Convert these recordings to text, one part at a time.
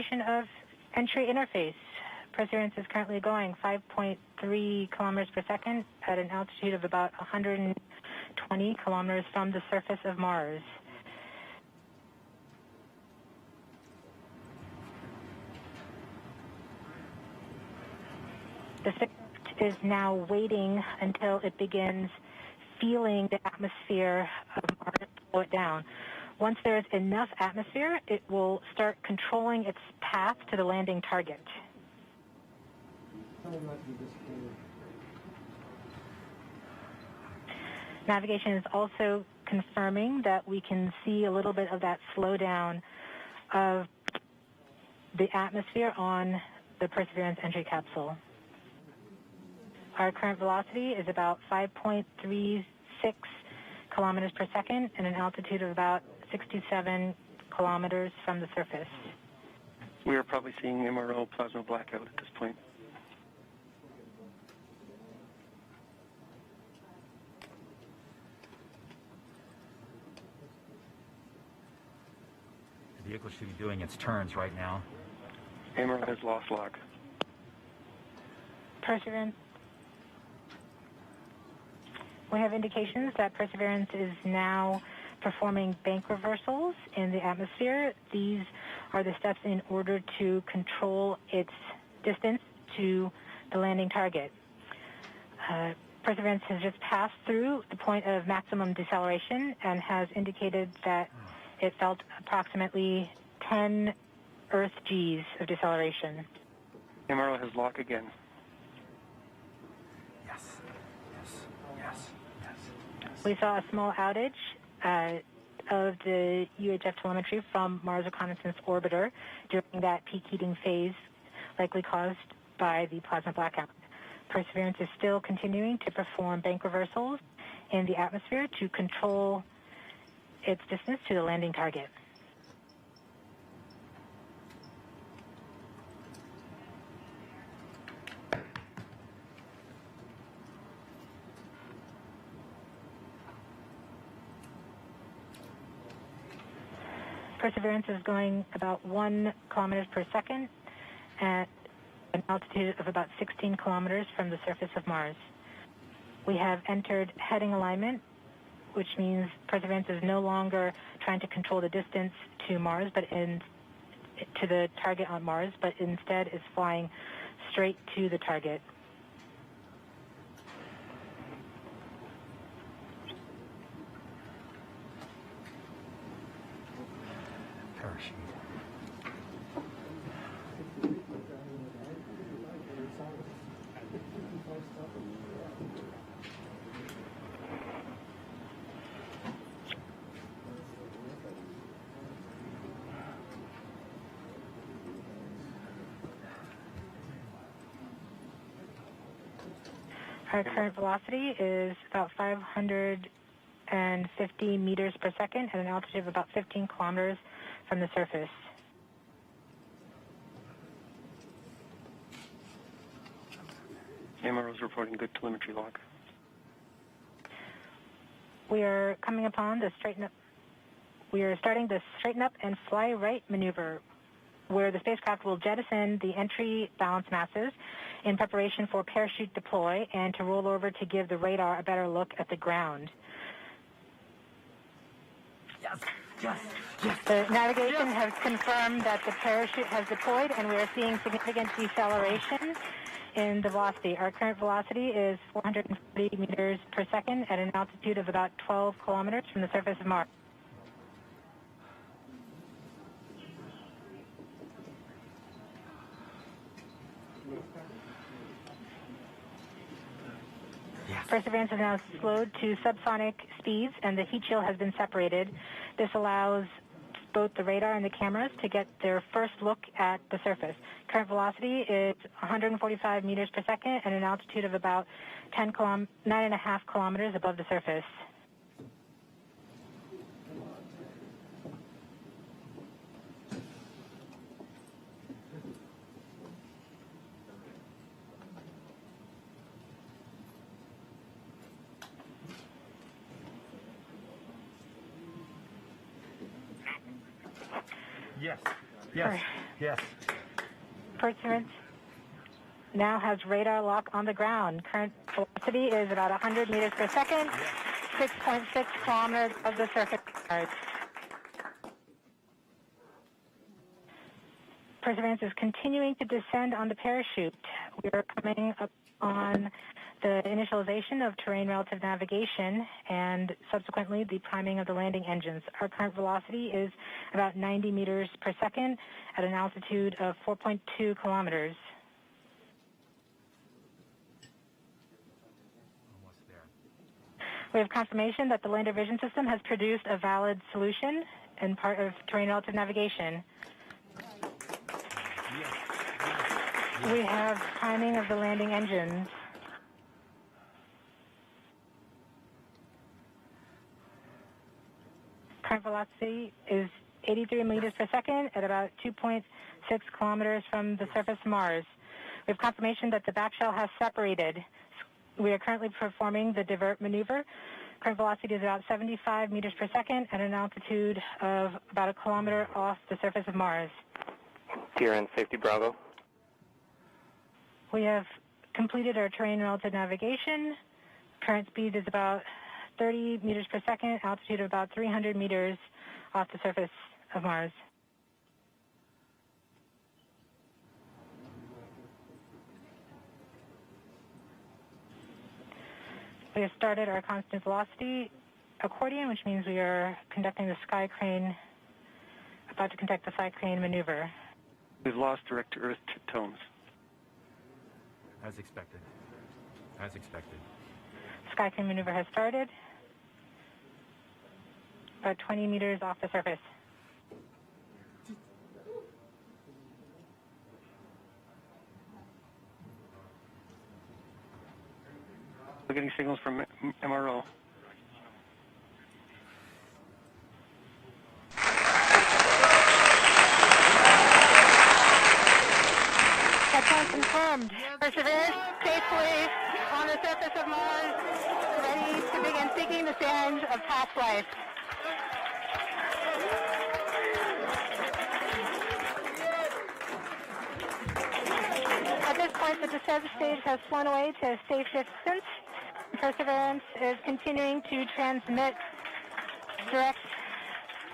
indication of entry interface. Perseverance is currently going 5.3 kilometers per second at an altitude of about 120 kilometers from the surface of Mars. The spacecraft is now waiting until it begins feeling the atmosphere of Mars to slow it down. Once there is enough atmosphere, it will start controlling its path to the landing target. Navigation is also confirming that we can see a little bit of that slowdown of the atmosphere on the Perseverance entry capsule. Our current velocity is about 5.36 kilometers per second and an altitude of about 67 kilometers from the surface. We are probably seeing MRO plasma blackout at this point. The vehicle should be doing its turns right now. MRO has lost log. Perseverance. We have indications that Perseverance is now performing bank reversals in the atmosphere. These are the steps in order to control its distance to the landing target. Perseverance has just passed through the point of maximum deceleration and has indicated that it felt approximately 10 Earth Gs of deceleration. MRO has lock again. Yes, yes, yes, yes, yes. We saw a small outage of the UHF telemetry from Mars Reconnaissance Orbiter during that peak heating phase, likely caused by the plasma blackout. Perseverance is still continuing to perform bank reversals in the atmosphere to control its distance to the landing target. Perseverance is going about 1 kilometers per second at an altitude of about 16 kilometers from the surface of Mars. We have entered heading alignment, which means Perseverance is no longer trying to control the distance to Mars, but to the target on Mars, but instead is flying straight to the target. Parachute. Our current velocity is about 550 meters per second at an altitude of about 15 kilometers from the surface. MRO is reporting good telemetry log. We are coming upon the straighten up. We are starting the straighten up and fly right maneuver, where the spacecraft will jettison the entry balance masses in preparation for parachute deploy and to roll over to give the radar a better look at the ground. Yes, yes, yes. The navigation has confirmed that the parachute has deployed, and we are seeing significant deceleration in the velocity. Our current velocity is 440 meters per second at an altitude of about 12 kilometers from the surface of Mars. Yes. Perseverance is now slowed to subsonic speeds, and the heat shield has been separated. This allows both the radar and the cameras to get their first look at the surface. Current velocity is 145 meters per second at an altitude of about 9.5 kilometers above the surface. Yes, yes. Yes. Perseverance now has radar lock on the ground. Current velocity is about 100 meters per second, 6.6 kilometers of the surface of Mars. Perseverance is continuing to descend on the parachute. We are coming up on the initialization of terrain relative navigation and subsequently the priming of the landing engines. Our current velocity is about 90 meters per second at an altitude of 4.2 kilometers. Almost there. We have confirmation that the lander vision system has produced a valid solution and part of terrain relative navigation. We have priming of the landing engines. Current velocity is 83 meters per second at about 2.6 kilometers from the surface of Mars. We have confirmation that the back shell has separated. We are currently performing the divert maneuver. Current velocity is about 75 meters per second at an altitude of about a kilometer off the surface of Mars. TRN Safety Bravo. We have completed our terrain relative navigation. Current speed is about 30 meters per second, altitude of about 300 meters off the surface of Mars. We have started our constant velocity accordion, which means we are conducting the sky crane, about to conduct the sky crane maneuver. We've lost direct to Earth tones. As expected. As expected. Sky crane maneuver has started, about 20 meters off the surface. We're getting signals from MRO. Touchdown confirmed. Perseverance safely on the surface of Mars, ready to begin seeking the sands of past life. At this point, the descent stage has flown away to a safe distance. Perseverance is continuing to transmit direct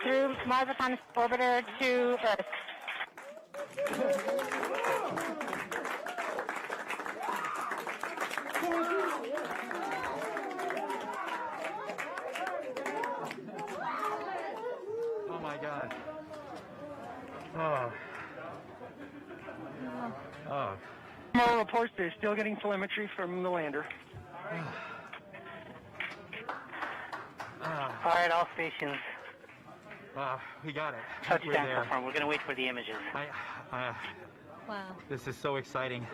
through Mars Reconnaissance Orbiter to Earth. Oh my God. Oh. Oh. MRO reports they're still getting telemetry from the lander. All right, all stations. We got it. Touchdown confirmed. We're going to wait for the images. Wow. This is so exciting.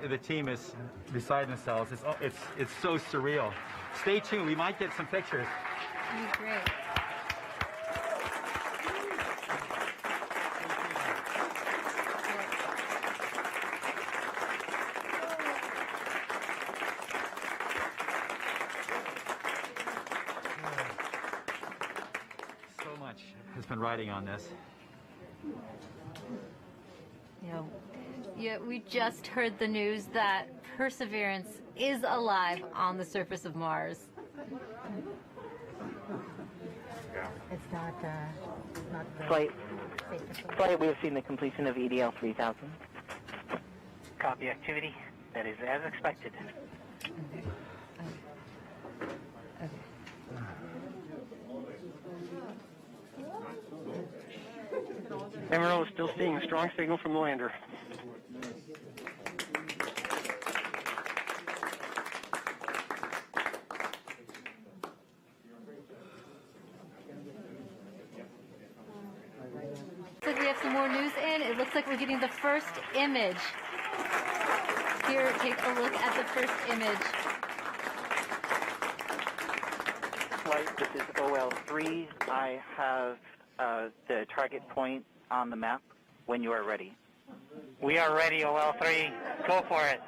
The team is beside themselves. It's so surreal. Stay tuned. We might get some pictures. That'd be great. So much has been riding on this. Yeah, we just heard the news that Perseverance is alive on the surface of Mars. It's not Flight, we have seen the completion of EDL 3000. Copy activity. That is as expected. MRO is still seeing a strong signal from the lander. Looks like we have some more news in. It looks like we're getting the first image. Here, take a look at the first image. Flight, this is OL3. I have the target point on the map when you are ready. We are ready, OL3. Go for it.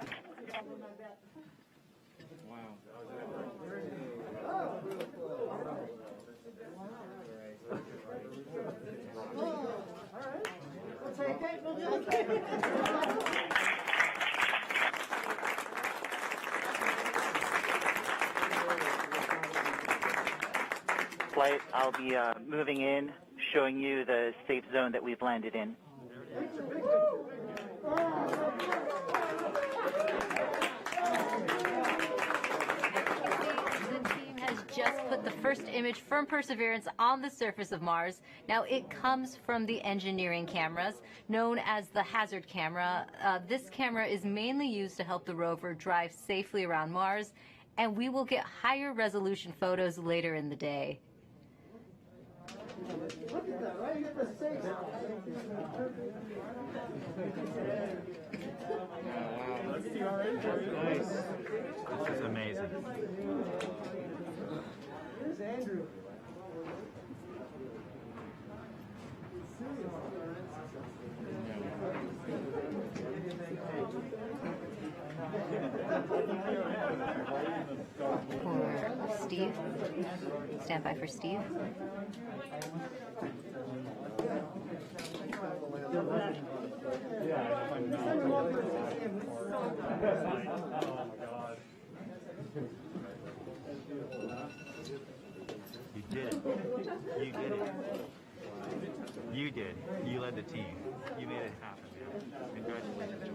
Take Flight, I'll be moving in, showing you the safe zone that we've landed in. Just put the first image from Perseverance on the surface of Mars. Now it comes from the engineering cameras known as the hazard camera. This camera is mainly used to help the rover drive safely around Mars, and we will get higher resolution photos later in the day. Look at that, right? You get the six. Nice. This is amazing. Here's Andrew. For Steve. Stand by for Steve. You did it. You did it. You did. You led the team. You made it happen. Congratulations.